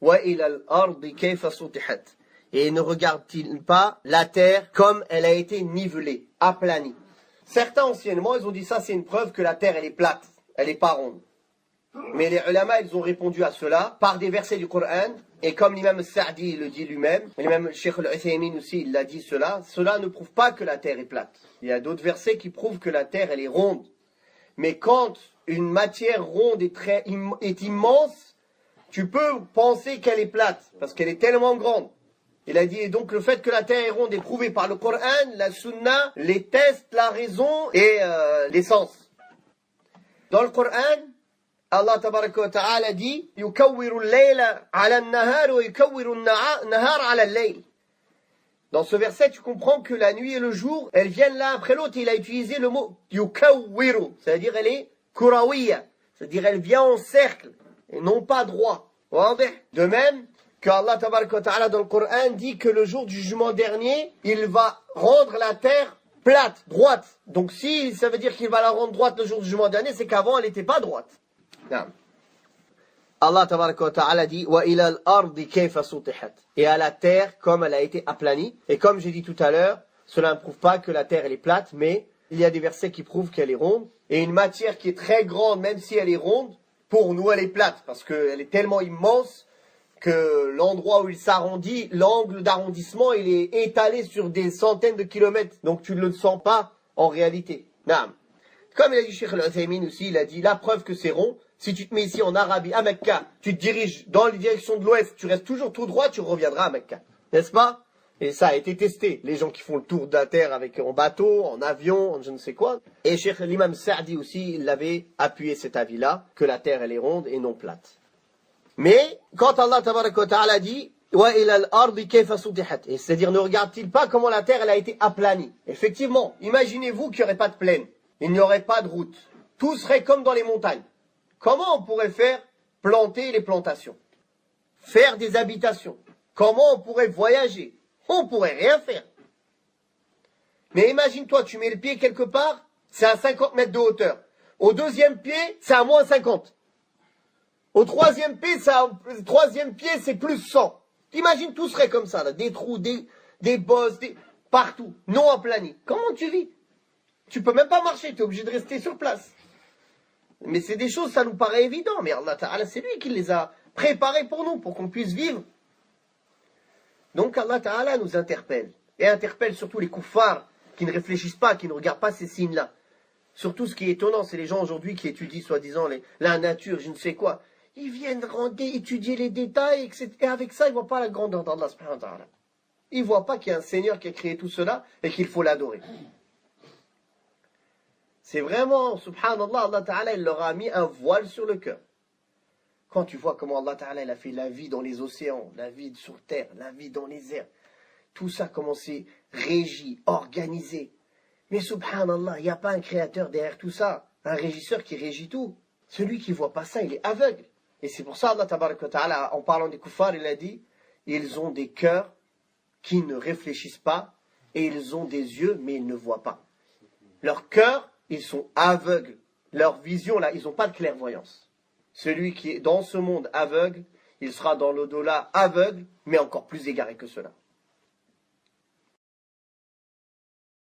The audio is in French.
وَإِلَى الْأَرْضِ كَيْفَ سُطِحَتْ. Et ne regarde-t-il pas la terre comme elle a été nivelée, aplanie? Certains anciennement, ils ont dit ça, c'est une preuve que la terre, elle est plate, elle n'est pas ronde. Mais les ulama, ils ont répondu à cela par des versets du Coran. Et comme l'imam Sa'di le dit lui-même, et même le Cheikh Al-Uthaymin aussi, il a dit cela, cela ne prouve pas que la terre est plate. Il y a d'autres versets qui prouvent que la terre, elle est ronde. Mais quand une matière ronde est immense, tu peux penser qu'elle est plate, parce qu'elle est tellement grande. Il a dit, et donc le fait que la terre est ronde est prouvé par le Coran, la Sunna, les tests, la raison et les sens. Dans le Coran, Allah tabaraka wa ta'ala dit, يُكَوِّرُ اللَّيْلَ عَلَى النَّهَارِ وَيُكَوِّرُ النَّهَارَ عَلَى اللَّيْلِ. Dans ce verset, tu comprends que la nuit et le jour, elles viennent l'un après l'autre. Il a utilisé le mot يُكَوِّرُ, c'est-à-dire elle est كُرَوِيَّة, c'est-à-dire elle vient en cercle et non pas droit. De même que Allah tabaraka wa ta'ala dans le Coran dit que le jour du jugement dernier, il va rendre la terre plate, droite. Donc si ça veut dire qu'il va la rendre droite le jour du jugement dernier, c'est qu'avant elle n'était pas droite. Allah tabaraka wa ta'ala dit وَإِلَى الْأَرْضِ كَيْفَ سُطِحَتْ. Et à la terre comme elle a été aplanie. Et comme j'ai dit tout à l'heure, cela ne prouve pas que la terre elle est plate, mais il y a des versets qui prouvent qu'elle est ronde. Et une matière qui est très grande, même si elle est ronde, pour nous elle est plate, parce qu'elle est tellement immense que l'endroit où il s'arrondit, l'angle d'arrondissement, il est étalé sur des centaines de kilomètres. Donc tu ne le sens pas en réalité. Naam. Comme il a dit Cheikh Al-Uthaymin aussi, il a dit la preuve que c'est rond, si tu te mets ici en Arabie, à Mecca, tu te diriges dans la direction de l'ouest, tu restes toujours tout droit, tu reviendras à Mecca. N'est-ce pas? Et ça a été testé. Les gens qui font le tour de la terre en bateau, en avion, en je ne sais quoi. Et Cheikh l'imam Sa'di aussi, il avait appuyé cet avis-là, que la terre elle est ronde et non plate. Mais quand Allah tabaraka wa ta'ala dit وَإِلَى الْأَرْضِ كَيْفَ سُطِحَتْ, et c'est-à-dire ne regarde-t-il pas comment la terre elle a été aplanie? Effectivement, imaginez-vous qu'il n'y aurait pas de plaine, il n'y aurait pas de route, tout serait comme dans les montagnes. Comment on pourrait faire planter les plantations, faire des habitations? Comment on pourrait voyager? On pourrait rien faire. Mais imagine-toi, tu mets le pied quelque part, c'est à 50 mètres de hauteur. Au deuxième pied, c'est à moins 50. Au troisième pied, c'est plus 100. Imagine, tout serait comme ça, là. Des trous, des bosses, partout, non aplani. Comment tu vis? Tu peux même pas marcher, tu es obligé de rester sur place. Mais c'est des choses, ça nous paraît évident, mais Allah Ta'ala, c'est lui qui les a préparées pour nous, pour qu'on puisse vivre. Donc Allah Ta'ala nous interpelle, et interpelle surtout les kuffars, qui ne réfléchissent pas, qui ne regardent pas ces signes-là. Surtout ce qui est étonnant, c'est les gens aujourd'hui qui étudient soi-disant la nature, je ne sais quoi. Ils viennent étudier les détails, etc. Et avec ça, ils ne voient pas la grandeur d'Allah subhanahu wa ta'ala. Ils ne voient pas qu'il y a un Seigneur qui a créé tout cela et qu'il faut l'adorer. C'est vraiment, subhanallah, Allah Ta'ala, il leur a mis un voile sur le cœur. Quand tu vois comment Allah Ta'ala, il a fait la vie dans les océans, la vie sur terre, la vie dans les airs, tout ça, comment c'est régi, organisé. Mais subhanallah, il n'y a pas un créateur derrière tout ça, un régisseur qui régit tout. Celui qui ne voit pas ça, il est aveugle. Et c'est pour ça, Allah Tabaraka wa Ta'ala, en parlant des kuffars, il a dit, ils ont des cœurs qui ne réfléchissent pas, et ils ont des yeux, mais ils ne voient pas. Leurs cœurs, ils sont aveugles. Leur vision, là, ils n'ont pas de clairvoyance. Celui qui est dans ce monde aveugle, il sera dans l'au-delà aveugle, mais encore plus égaré que cela.